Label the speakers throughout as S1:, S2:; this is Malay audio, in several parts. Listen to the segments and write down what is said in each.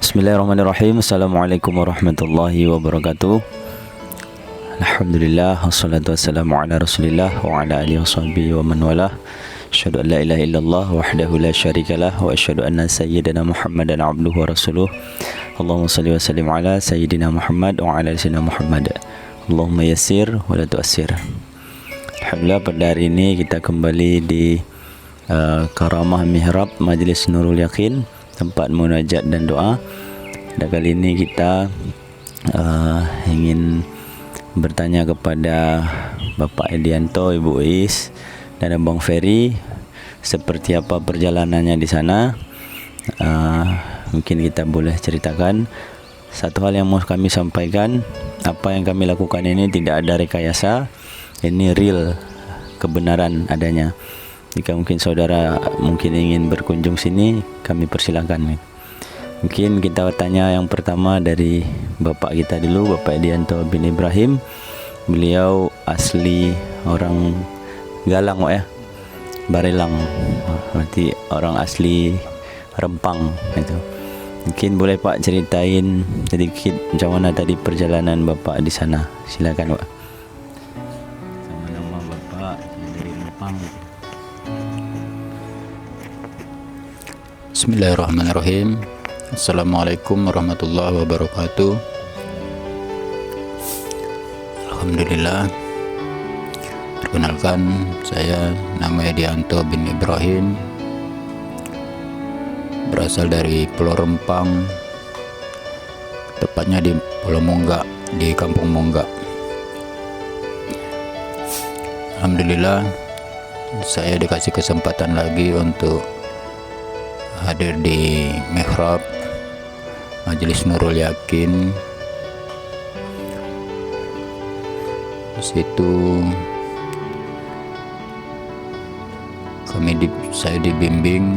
S1: Bismillahirrahmanirrahim. Assalamualaikum warahmatullahi wabarakatuh. Alhamdulillah, wassalatu wassalamu ala rasulillah wa ala alihi washabihi wa man walah. Asyhadu an la ilaha illallah wahdahu la syarikalah wa asyhadu anna sayyidina Muhammadan abduhu wa rasuluh. Allahumma salli wa sallim ala sayyidina Muhammad wa ala sayyidina Muhammad. Allahumma yassir wa la tu'assir. Alhamdulillah, pada hari ini kita kembali di Karamah Mihrab Majlis Nurul Yakin, tempat munajat dan doa. Dan kali ini kita ingin bertanya kepada Bapak Edianto, Ibu Is dan Abang Ferry, seperti apa perjalanannya di sana. Mungkin kita boleh ceritakan. Satu hal yang mau kami sampaikan, apa yang kami lakukan ini tidak ada rekayasa, ini real, kebenaran adanya. Jika mungkin saudara ingin berkunjung sini, kami persilakan. Mungkin kita tanya yang pertama dari Bapak kita dulu, Bapak Edianto bin Ibrahim. Beliau asli orang Galang, ya, Barelang, berarti orang asli Rempang itu. Mungkin boleh Pak ceritain sedikit macam mana tadi perjalanan Bapak di sana. Silakan Pak. Sama nama Bapak dari Rempang.
S2: Bismillahirrahmanirrahim. Assalamualaikum warahmatullahi wabarakatuh. Alhamdulillah. Perkenalkan, saya nama Edianto bin Ibrahim, berasal dari Pulau Rempang, tepatnya di Pulau Monggak, di Kampung Monggak. Alhamdulillah, saya dikasih kesempatan lagi untuk hadir di Mihrab Majelis Nurul Yakin. Di situ saya dibimbing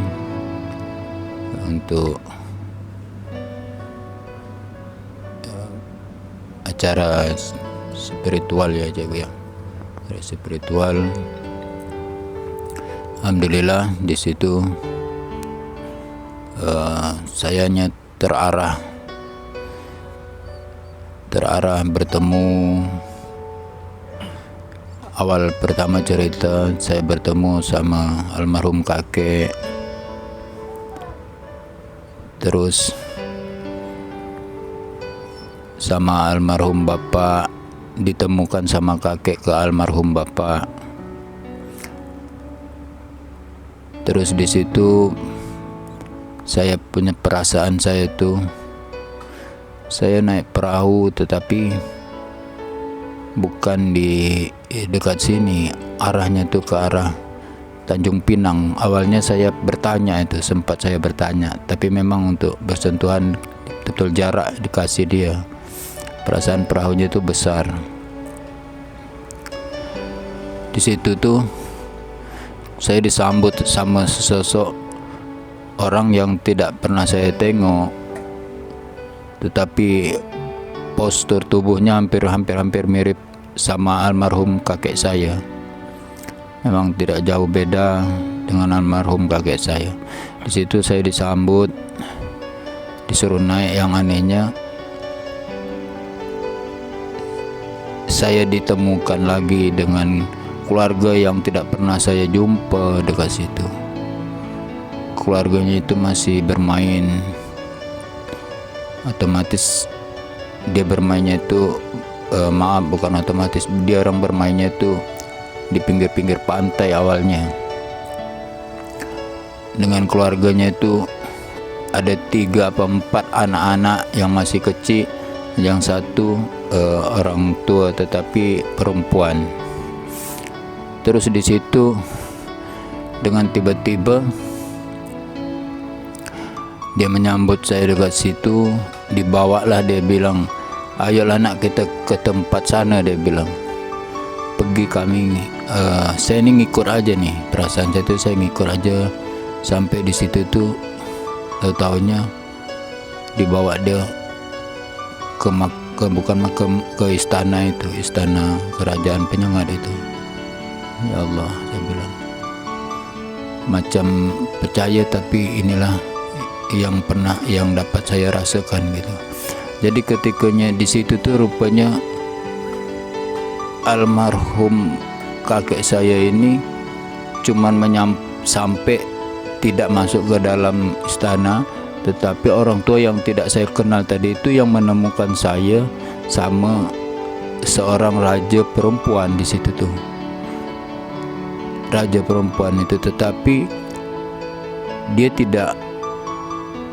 S2: untuk acara spiritual, ya Jago, ya, spiritual. Alhamdulillah, di situ sayanya terarah bertemu. Awal pertama cerita, saya bertemu sama almarhum kakek, terus sama almarhum bapak, ditemukan sama kakek ke almarhum bapak. Terus di situ saya punya perasaan, saya naik perahu, tetapi bukan di dekat sini, arahnya tuh ke arah Tanjung Pinang. Awalnya saya bertanya, sempat saya bertanya, tapi memang untuk bersentuhan betul jarak dikasih dia. Perasaan perahunya itu besar. Di situ tuh saya disambut sama sesosok orang yang tidak pernah saya tengok, tetapi postur tubuhnya hampir mirip sama almarhum kakek saya. Memang tidak jauh beda dengan almarhum kakek saya. Di situ saya disambut, disuruh naik. Yang anehnya, saya ditemukan lagi dengan keluarga yang tidak pernah saya jumpa dekat situ. Keluarganya itu masih bermain, otomatis dia bermainnya itu bukan otomatis, dia orang bermainnya itu di pinggir-pinggir pantai awalnya. Dengan keluarganya itu ada 3 atau 4 anak-anak yang masih kecil, yang satu orang tua tetapi perempuan. Terus di situ dengan tiba-tiba dia menyambut saya dekat situ, dibawalah, dia bilang, ayolah nak, kita ke tempat sana, dia bilang. Pergi kami, saya ini ngikut aja nih, perasaan saya tuh saya ngikut aja. Sampai di situ tuh tahu-taunya dibawa dia ke istana itu, istana kerajaan Penyengat itu. Ya Allah, saya bilang, macam percaya, tapi inilah yang dapat saya rasakan gitu. Jadi ketikanya di situ tuh rupanya almarhum kakek saya ini cuman sampai tidak masuk ke dalam istana, tetapi orang tua yang tidak saya kenal tadi itu yang menemukan saya sama seorang raja perempuan di situ tuh. Raja perempuan itu, tetapi dia tidak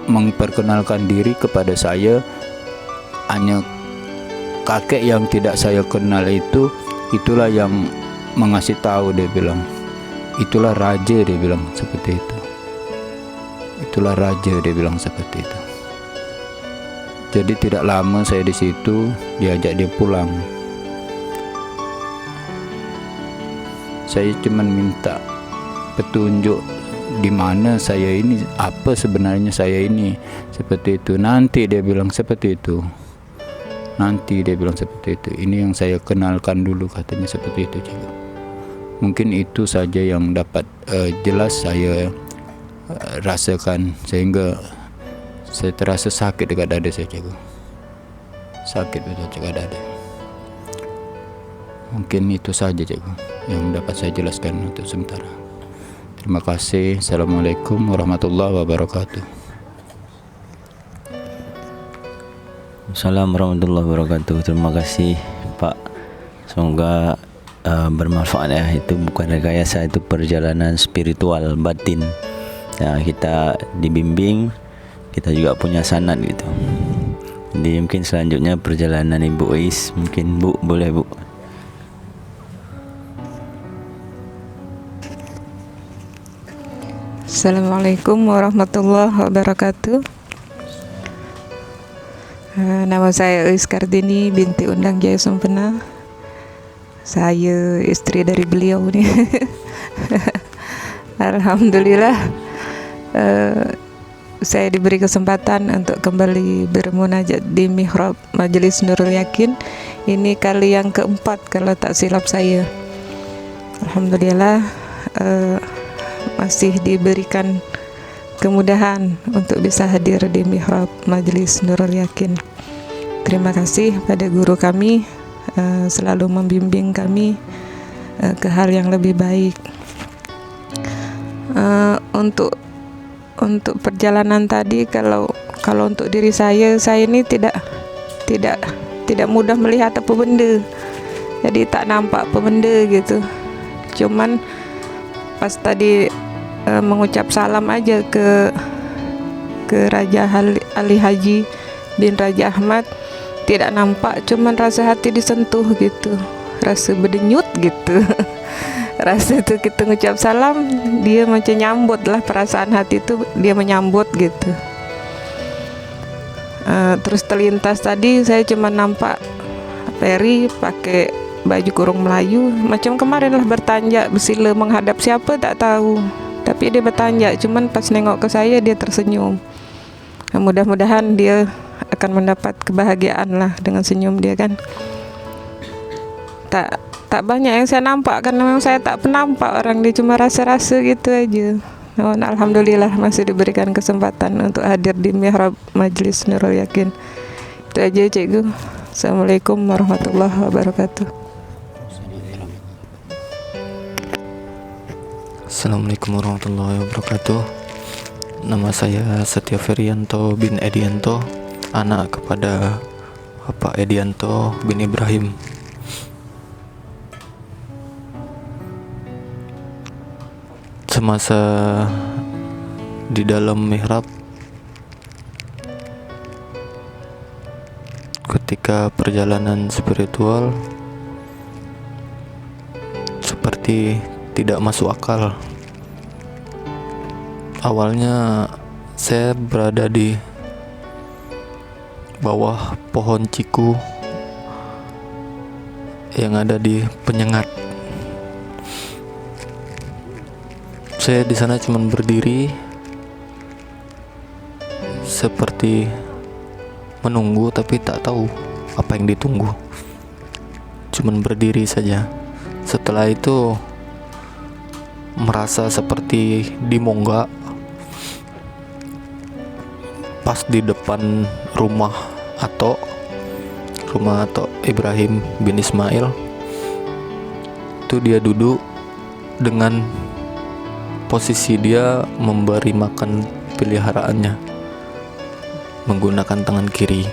S2: memperkenalkan diri kepada saya. Hanya kakek yang tidak saya kenal itulah yang mengasih tahu. Dia bilang itulah raja, dia bilang seperti itu. Itulah raja, dia bilang seperti itu. Jadi tidak lama saya di situ diajak dia pulang. Saya cuma minta petunjuk di mana saya ini, apa sebenarnya saya ini, seperti itu. Nanti dia bilang seperti itu. Nanti dia bilang seperti itu. Ini yang saya kenalkan dulu, katanya seperti itu juga. Mungkin itu saja yang dapat jelas saya rasakan, sehingga saya terasa sakit dekat dada saya juga. Sakit betul dekat dada. Mungkin itu saja juga yang dapat saya jelaskan untuk sementara. Terima kasih. Assalamualaikum warahmatullahi wabarakatuh.
S1: Assalamualaikum warahmatullahi wabarakatuh. Terima kasih Pak. Semoga bermanfaat ya. Itu bukan rekayasa, itu perjalanan spiritual batin. Ya, kita dibimbing, kita juga punya sanad gitu. Jadi mungkin selanjutnya perjalanan Ibu Uis, mungkin Bu boleh Bu.
S3: Assalamualaikum warahmatullahi wabarakatuh. Nama saya Uis Kartini binti Undang Jaya Sumpena. Saya istri dari beliau nih. Alhamdulillah, saya diberi kesempatan untuk kembali bermunajat di mihrab Majelis Nurul Yakin. Ini kali yang keempat kalau tak silap saya. Alhamdulillah, masih diberikan kemudahan untuk bisa hadir di mihrab Majelis Nurul Yakin. Terima kasih pada guru kami, selalu membimbing kami ke hal yang lebih baik. Untuk perjalanan tadi, kalau untuk diri saya ini tidak mudah melihat apa benda. Jadi tak nampak apa benda gitu. Cuman pas tadi mengucap salam aja ke Raja Ali Haji bin Raja Ahmad, tidak nampak, cuman rasa hati disentuh gitu, rasa berdenyut gitu. Rasa itu kita ngucap salam, dia macam nyambut lah, perasaan hati itu dia menyambut gitu. Terus terlintas tadi saya cuma nampak Peri pakai baju kurung Melayu, macam kemarin lah, bertanjak bersila menghadap siapa tak tahu. Tapi dia bertanya, cuman pas nengok ke saya dia tersenyum. Mudah-mudahan dia akan mendapat kebahagiaan lah dengan senyum dia kan. Tak banyak yang saya nampak, karena memang saya tak penampak orang dia, cuma rasa-rasa gitu aja. Alhamdulillah masih diberikan kesempatan untuk hadir di mihrab Majelis Nurul Yakin. Itu aja Cikgu. Assalamualaikum warahmatullahi wabarakatuh.
S4: Assalamualaikum warahmatullahi wabarakatuh. Nama saya Setya Ferianto bin Edianto, anak kepada Bapak Edianto bin Ibrahim. Semasa di dalam mihrab, ketika perjalanan spiritual, seperti tidak masuk akal. Awalnya saya berada di bawah pohon ciku yang ada di Penyengat. Saya di sana cuma berdiri seperti menunggu, tapi tak tahu apa yang ditunggu. Cuman berdiri saja. Setelah itu merasa seperti dimonggak. pas di depan rumah Ato Ibrahim bin Ismail. Itu dia duduk dengan posisi dia memberi makan peliharaannya menggunakan tangan kiri.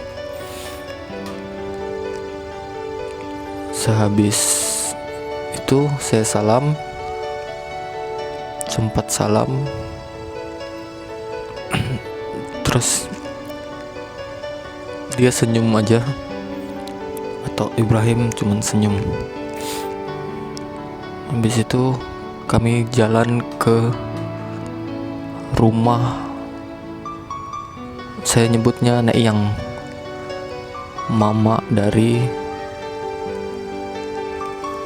S4: Sehabis itu saya sempat salam, terus dia senyum aja, atau Ibrahim cuman senyum. Habis itu kami jalan ke rumah, saya nyebutnya Nek Yang, mama dari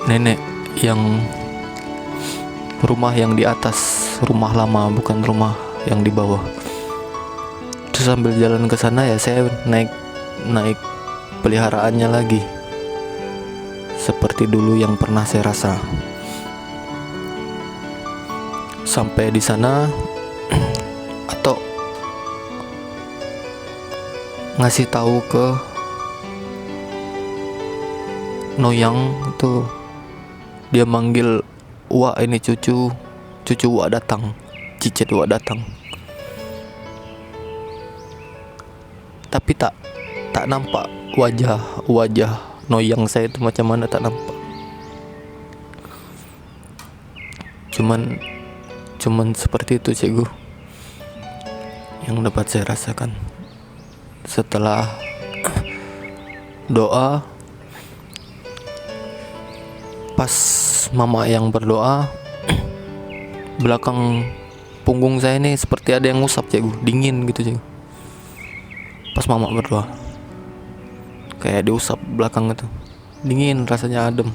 S4: nenek yang rumah yang di atas, rumah lama, bukan rumah yang di bawah. Terus sambil jalan ke sana ya saya naik peliharaannya lagi seperti dulu yang pernah saya rasa. Sampai di sana atau ngasih tahu ke Noyang itu, dia manggil, "Wah, ini cucu Wak datang, cicit Wak datang." Tapi tak nampak wajah Noyang saya itu macam mana, tak nampak. Cuman seperti itu cikgu yang dapat saya rasakan. Setelah doa, pas mama yang berdoa, belakang punggung saya ini seperti ada yang ngusap cikgu, dingin gitu cikgu. Pas mama berdoa, kayak diusap belakang itu, dingin, rasanya adem.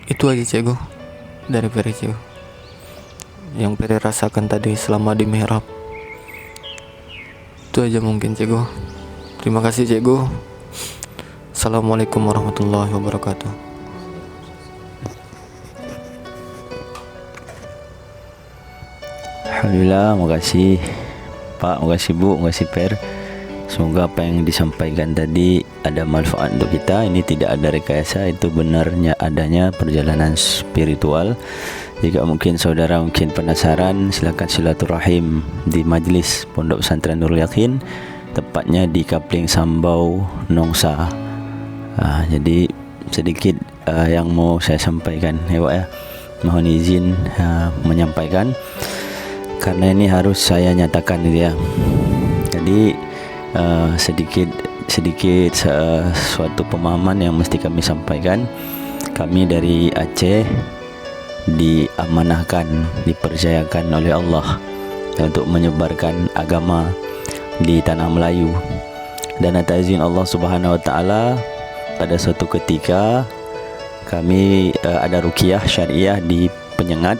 S4: Itu aja cikgu dari Peri cikgu yang Peri rasakan tadi selama di mihrab. Itu aja mungkin cikgu. Terima kasih cikgu. Assalamualaikum warahmatullahi wabarakatuh.
S1: Alhamdulillah, makasih Pak, makasih Bu, makasih Per. Semoga apa yang disampaikan tadi ada manfaat untuk kita. Ini tidak ada rekayasa, itu benarnya adanya perjalanan spiritual. Jika mungkin saudara penasaran, silakan silaturahim di majlis Pondok Pesantren Nurul Yakin, tepatnya di Kapling Sambau, Nongsa. Jadi sedikit yang mau saya sampaikan ya Pak ya. Mohon izin menyampaikan karena ini harus saya nyatakan gitu ya. Jadi sedikit suatu pemahaman yang mesti kami sampaikan. Kami dari Aceh diamanahkan, dipercayakan oleh Allah untuk menyebarkan agama di tanah Melayu. Dan atas izin Allah Subhanahu wa taala, pada suatu ketika kami ada ruqyah syariah di Penyengat.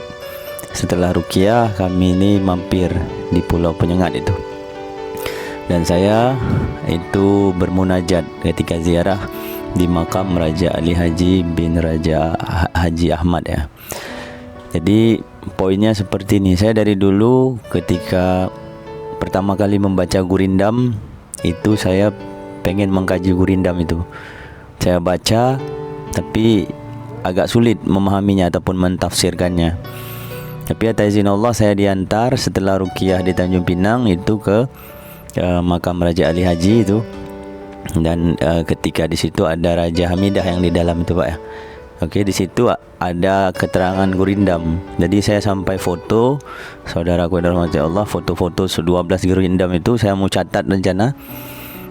S1: Setelah ruqyah, kami ini mampir di Pulau Penyengat itu. Dan saya itu bermunajat ketika ziarah di makam Raja Ali Haji bin Raja Haji Ahmad ya. Jadi poinnya seperti ini. Saya dari dulu ketika pertama kali membaca Gurindam itu saya pengen mengkaji Gurindam itu. Saya baca tapi agak sulit memahaminya ataupun mentafsirkannya. Tapi atas izin Allah saya diantar setelah ruqyah di Tanjung Pinang itu ke makam Raja Ali Haji itu. Dan ketika di situ ada Raja Hamidah yang di dalam itu Pak ya. Oke, di situ ada keterangan Gurindam. Jadi saya sampai foto, saudaraku dan rahmat Allah, foto-foto 12 Gurindam itu saya mau catat rencana.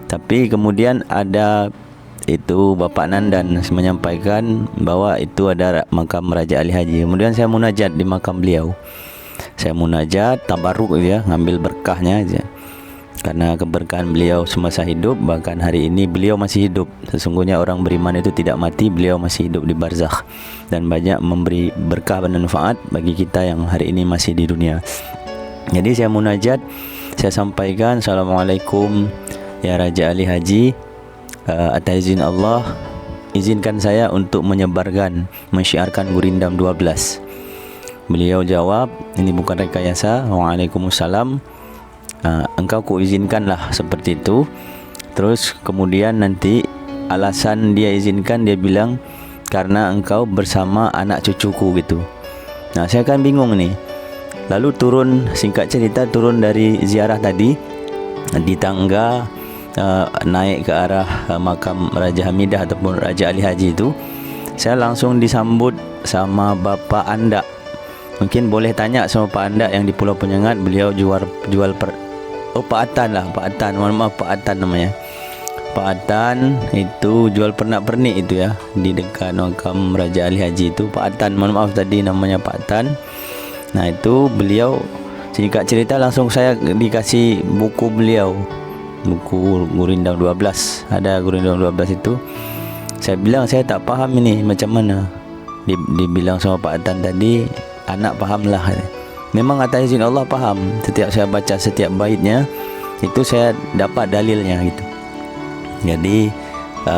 S1: Tapi kemudian ada itu Bapak Nandan menyampaikan bahwa itu ada makam Raja Ali Haji. Kemudian saya munajat di makam beliau. Saya munajat, tabarruk ya, ngambil berkahnya aja. Karena keberkahan beliau semasa hidup, bahkan hari ini beliau masih hidup. Sesungguhnya orang beriman itu tidak mati, beliau masih hidup di barzakh dan banyak memberi berkah dan manfaat bagi kita yang hari ini masih di dunia. Jadi saya munajat, saya sampaikan, Assalamualaikum ya Raja Ali Haji, atas izin Allah, izinkan saya untuk menyebarkan, mensyiarkan Gurindam 12. Beliau jawab, ini bukan rekayasa. Waalaikumsalam. engkau kuizinkanlah seperti itu. Terus kemudian nanti alasan dia izinkan, dia bilang karena engkau bersama anak cucuku gitu. Nah, saya kan bingung nih. Lalu turun, singkat cerita, turun dari ziarah tadi di tangga naik ke arah makam Raja Hamidah ataupun Raja Ali Haji itu, saya langsung disambut sama Bapak Anda. Mungkin boleh tanya sama Pak Anda yang di Pulau Penyengat, beliau jual Pak Atan lah, Pak Atan, mohon maaf, Pak Atan namanya. Pak Atan itu jual pernak-pernik itu ya, di dekat makam Raja Ali Haji itu. Pak Atan, mohon maaf tadi namanya Pak Atan. Nah, itu beliau, singkat cerita, langsung saya dikasih buku beliau, buku Gurindam 12. Ada Gurindam 12 itu. Saya bilang saya tak faham ini macam mana. Dibilang sama Pak Atan tadi, anak fahamlah. Memang atas izin Allah faham. Setiap saya baca setiap baitnya itu saya dapat dalilnya gitu. Jadi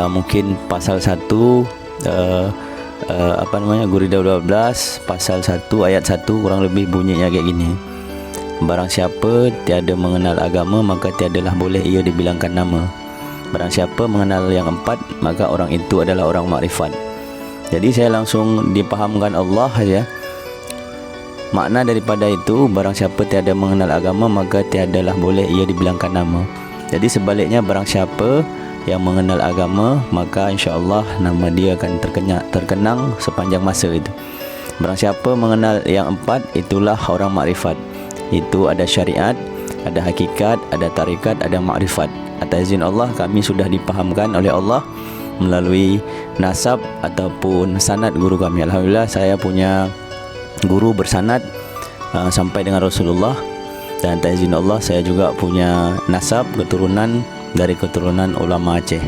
S1: mungkin pasal 1 Gurindam 12 pasal 1 ayat 1 kurang lebih bunyinya kayak gini. Barang siapa tiada mengenal agama, maka tiadalah boleh ia dibilangkan nama. Barang siapa mengenal yang 4, maka orang itu adalah orang makrifat. Jadi saya langsung dipahamkan Allah saja. Makna daripada itu, barang siapa tiada mengenal agama, maka tiadalah boleh ia dibilangkan nama. Jadi sebaliknya, barang siapa yang mengenal agama, maka insya-Allah nama dia akan terkenang sepanjang masa itu. Barang siapa mengenal yang 4, itulah orang makrifat. Itu ada syariat, ada hakikat, ada tarikat, ada makrifat. Atas izin Allah, kami sudah dipahamkan oleh Allah melalui nasab ataupun sanad guru kami. Alhamdulillah, saya punya guru bersanad sampai dengan Rasulullah. Dan atas izin Allah, saya juga punya nasab keturunan dari keturunan ulama Aceh.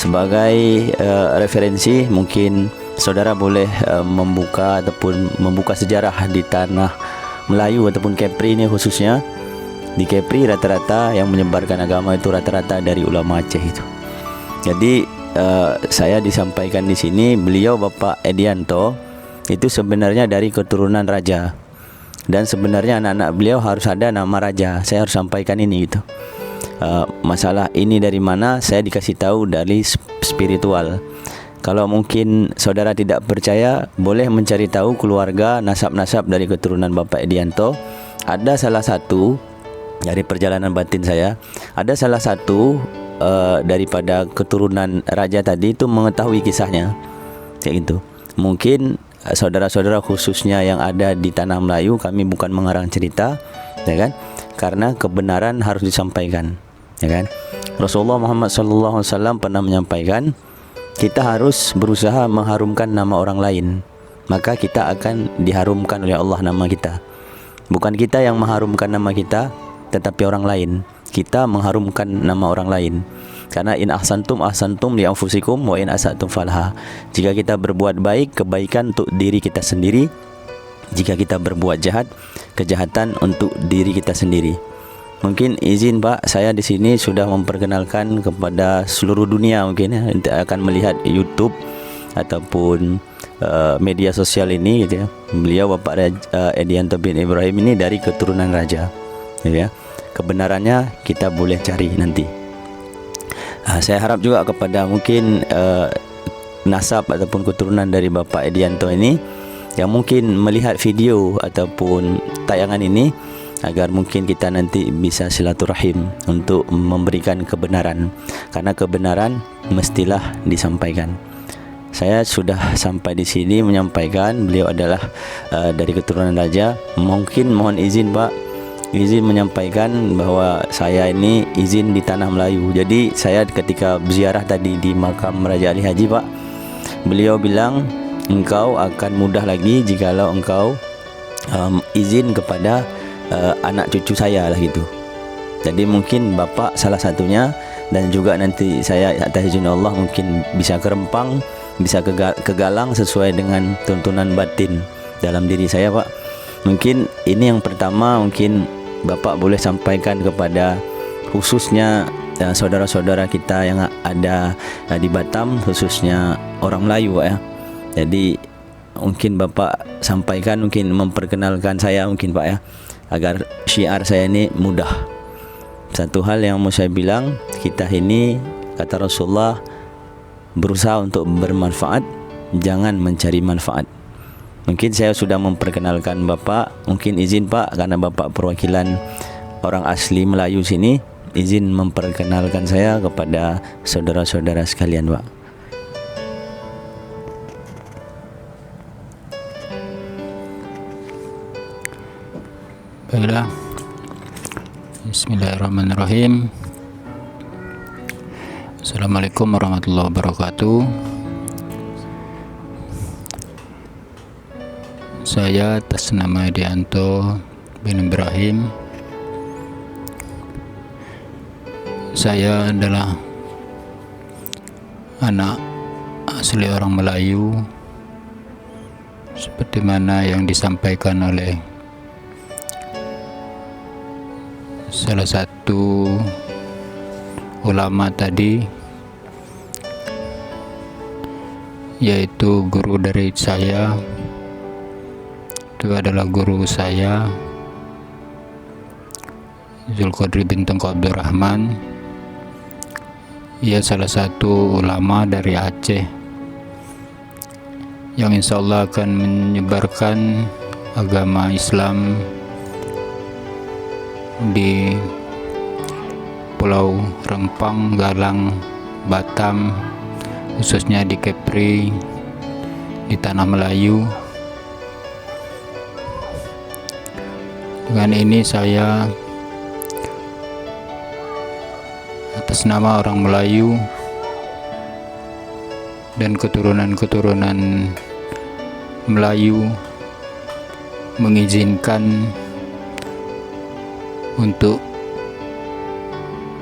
S1: Sebagai referensi, mungkin saudara boleh membuka ataupun membuka sejarah di tanah Melayu ataupun Kepri ini khususnya. Di Kepri rata-rata yang menyebarkan agama itu rata-rata dari ulama Aceh itu. Jadi saya disampaikan di sini, beliau Bapak Edianto itu sebenarnya dari keturunan raja. Dan sebenarnya anak-anak beliau harus ada nama raja. Saya harus sampaikan ini gitu. Masalah ini dari mana, saya dikasih tahu dari spiritual. Kalau mungkin saudara tidak percaya, boleh mencari tahu keluarga nasab-nasab dari keturunan Bapak Edianto. Ada salah satu dari perjalanan batin saya, ada salah satu daripada keturunan raja tadi itu mengetahui kisahnya kayak gitu. Mungkin saudara-saudara khususnya yang ada di tanah Melayu, kami bukan mengarang cerita, ya kan? Karena kebenaran harus disampaikan, ya kan? Rasulullah Muhammad SAW pernah menyampaikan, kita harus berusaha mengharumkan nama orang lain, maka kita akan diharumkan oleh Allah nama kita. Bukan kita yang mengharumkan nama kita, tetapi orang lain. Kita mengharumkan nama orang lain. Karena in ahsantum ahsantum li anfusikum wa in asatum falaha. Jika kita berbuat baik, kebaikan untuk diri kita sendiri. Jika kita berbuat jahat, kejahatan untuk diri kita sendiri. Mungkin izin Pak, saya di sini sudah memperkenalkan kepada seluruh dunia mungkin ya, akan melihat YouTube ataupun media sosial ini gitu ya. Beliau Bapak Edianto bin Ibrahim ini dari keturunan raja, ya. Kebenarannya kita boleh cari nanti. Saya harap juga kepada mungkin nasab ataupun keturunan dari Bapak Edianto ini yang mungkin melihat video ataupun tayangan ini, agar mungkin kita nanti bisa silaturahim untuk memberikan kebenaran, karena kebenaran mestilah disampaikan. Saya sudah sampai di sini menyampaikan beliau adalah dari keturunan raja. Mungkin mohon izin Pak, izin menyampaikan bahwa saya ini izin di tanah Melayu. Jadi saya ketika ziarah tadi di makam Raja Ali Haji Pak, beliau bilang engkau akan mudah lagi jikalau engkau izin kepada anak cucu saya lah gitu. Jadi mungkin Bapak salah satunya, dan juga nanti saya atas izin Allah mungkin bisa ke Rempang, bisa ke Galang sesuai dengan tuntunan batin dalam diri saya Pak. Mungkin ini yang pertama, mungkin Bapak boleh sampaikan kepada khususnya saudara-saudara kita yang ada di Batam, khususnya orang Melayu Pak ya. Jadi mungkin Bapak sampaikan, mungkin memperkenalkan saya mungkin Pak ya, agar syiar saya ini mudah. Satu hal yang mau saya bilang, kita ini kata Rasulullah berusaha untuk bermanfaat, jangan mencari manfaat. Mungkin saya sudah memperkenalkan Bapak, mungkin izin Pak, karena Bapak perwakilan orang asli Melayu sini, izin memperkenalkan saya kepada saudara-saudara sekalian, Pak.
S2: Baiklah. Bismillahirrahmanirrahim. Assalamualaikum warahmatullahi wabarakatuh. Saya atas nama Edianto bin Ibrahim. Saya adalah anak asli orang Melayu, seperti mana yang disampaikan oleh salah satu ulama tadi, yaitu guru dari saya. Itu adalah guru saya, Zulqadri bin Tengku Abdurrahman. Ia salah satu ulama dari Aceh yang insya Allah akan menyebarkan agama Islam di Pulau Rempang, Galang, Batam, khususnya di Kepri, di Tanah Melayu. Dengan ini saya atas nama orang Melayu dan keturunan-keturunan Melayu mengizinkan untuk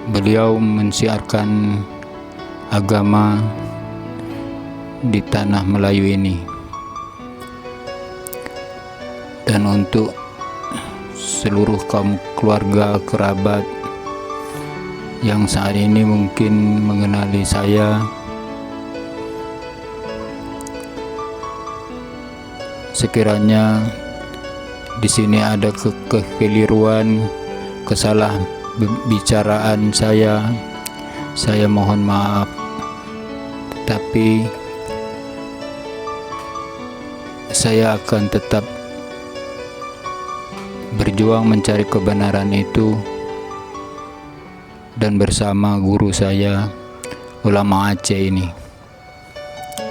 S2: beliau mensiarkan agama di tanah Melayu ini, dan untuk seluruh kaum keluarga kerabat yang saat ini mungkin mengenali saya, sekiranya di sini ada kekeliruan, kesalah bicaraan saya mohon maaf. Tapi saya akan tetap berjuang mencari kebenaran itu, dan bersama guru saya, ulama Aceh ini,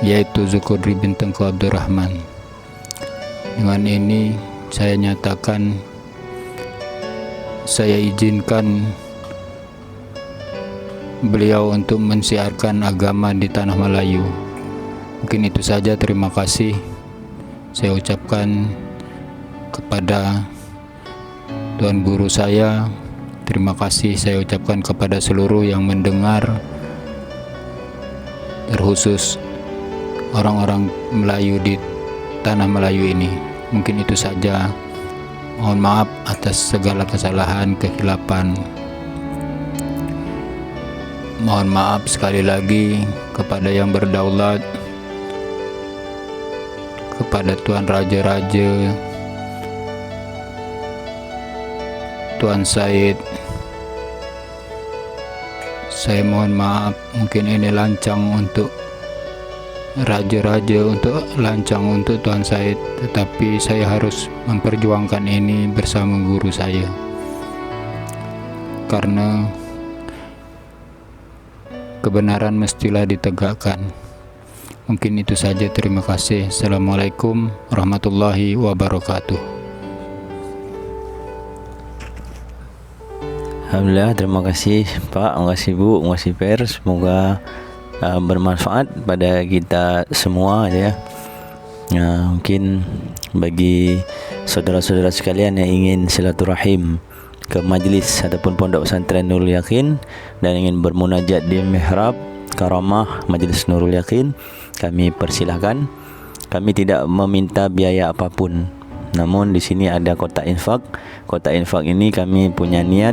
S2: yaitu Zulqadri bin Tengku Abdurrahman. Dengan ini saya nyatakan, saya izinkan beliau untuk mensiarkan agama di tanah Melayu. Mungkin itu saja, terima kasih saya ucapkan kepada Tuan Guru saya. Terima kasih saya ucapkan kepada seluruh yang mendengar, terkhusus orang-orang Melayu di tanah Melayu ini. Mungkin itu saja. Mohon maaf atas segala kesalahan, kehilapan. Mohon maaf sekali lagi kepada yang berdaulat, kepada Tuan Raja-Raja, Tuan Said. Saya mohon maaf, mungkin ini lancang untuk raja-raja, untuk lancang untuk Tuan Said, tetapi saya harus memperjuangkan ini bersama guru saya, karena kebenaran mestilah ditegakkan. Mungkin itu saja, terima kasih. Assalamualaikum warahmatullahi wabarakatuh.
S1: Alhamdulillah, terima kasih Pak, terima kasih Bu, terima kasih Per. Semoga bermanfaat pada kita semua ya. Mungkin bagi saudara-saudara sekalian yang ingin silaturahim ke majlis ataupun pondok pesantren Nurul Yakin dan ingin bermunajat di mihrab karamah majlis Nurul Yakin, kami persilahkan. Kami tidak meminta biaya apapun, namun di sini ada kotak infak. Kotak infak ini kami punya niat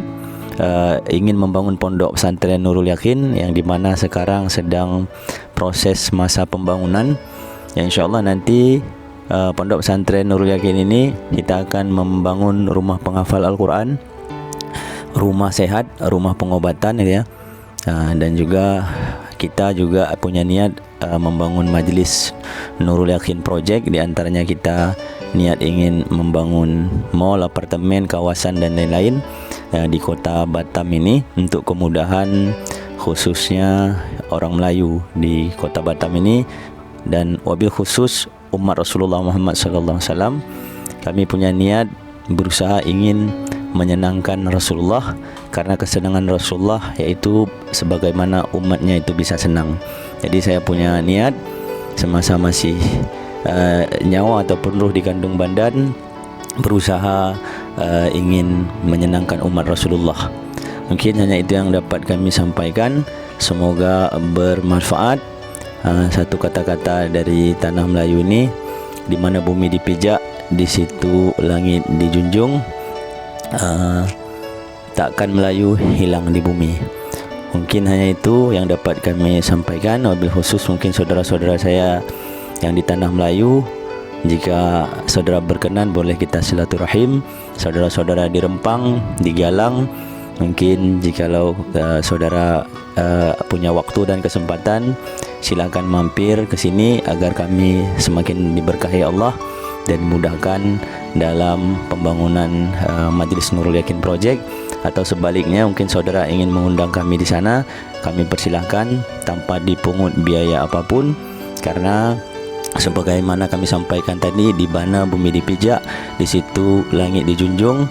S1: ingin membangun pondok pesantren Nurul Yakin yang dimana sekarang sedang proses masa pembangunan, yang insyaAllah nanti pondok pesantren Nurul Yakin ini kita akan membangun rumah penghafal Al-Quran, rumah sehat, rumah pengobatan gitu ya. Dan juga kita juga punya niat membangun majlis Nurul Yakin Project. Di antaranya kita niat ingin membangun mall, apartemen, kawasan dan lain-lain di kota Batam ini untuk kemudahan khususnya orang Melayu di kota Batam ini, dan wabil khusus umat Rasulullah Muhammad sallallahu alaihi wasallam. Kami punya niat berusaha ingin menyenangkan Rasulullah, karena kesenangan Rasulullah yaitu sebagaimana umatnya itu bisa senang. Jadi saya punya niat semasa masih nyawa ataupun ruh di kandung badan berusaha ingin menyenangkan umat Rasulullah. Mungkin hanya itu yang dapat kami sampaikan. Semoga bermanfaat. Satu kata-kata dari tanah Melayu ini, di mana bumi dipijak, di situ langit dijunjung. Takkan Melayu hilang di bumi. Mungkin hanya itu yang dapat kami sampaikan. Wabil khusus mungkin saudara-saudara saya yang di tanah Melayu, jika saudara berkenan boleh kita silaturahim. Saudara-saudara di Rempang, di Galang, mungkin jikalau saudara punya waktu dan kesempatan, silakan mampir ke sini agar kami semakin diberkahi Allah dan dimudahkan dalam pembangunan Majlis Nurul Yakin Project. Atau sebaliknya, mungkin saudara ingin mengundang kami di sana, kami persilahkan tanpa dipungut biaya apapun, karena sebagaimana kami sampaikan tadi, di mana bumi dipijak, di situ langit dijunjung.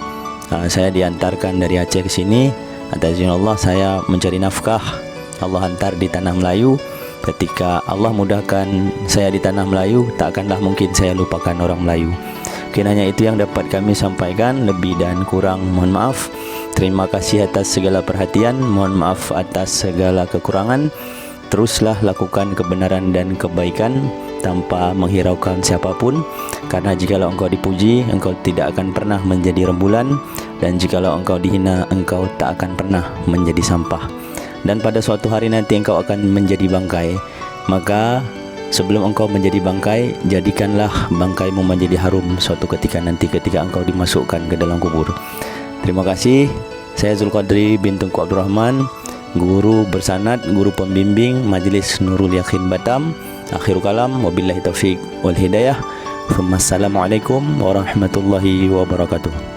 S1: Saya diantarkan dari Aceh ke sini atas izin Allah. Saya mencari nafkah, Allah hantar di tanah Melayu. Ketika Allah mudahkan saya di tanah Melayu, tak akanlah mungkin saya lupakan orang Melayu. Mungkin hanya itu yang dapat kami sampaikan. Lebih dan kurang mohon maaf. Terima kasih atas segala perhatian, mohon maaf atas segala kekurangan. Teruslah lakukan kebenaran dan kebaikan tanpa menghiraukan siapapun, karena jikalau engkau dipuji, engkau tidak akan pernah menjadi rembulan, dan jikalau engkau dihina, engkau tak akan pernah menjadi sampah. Dan pada suatu hari nanti engkau akan menjadi bangkai. Maka sebelum engkau menjadi bangkai, jadikanlah bangkaimu menjadi harum suatu ketika nanti, ketika engkau dimasukkan ke dalam kubur. Terima kasih. Saya Zulqadri bin Tunku Abdul Rahman, guru bersanad, guru pembimbing Majlis Nurul Yakin Batam. Akhirul kalam, wabillahi taufiq wal hidayah. Assalamualaikum warahmatullahi wabarakatuh.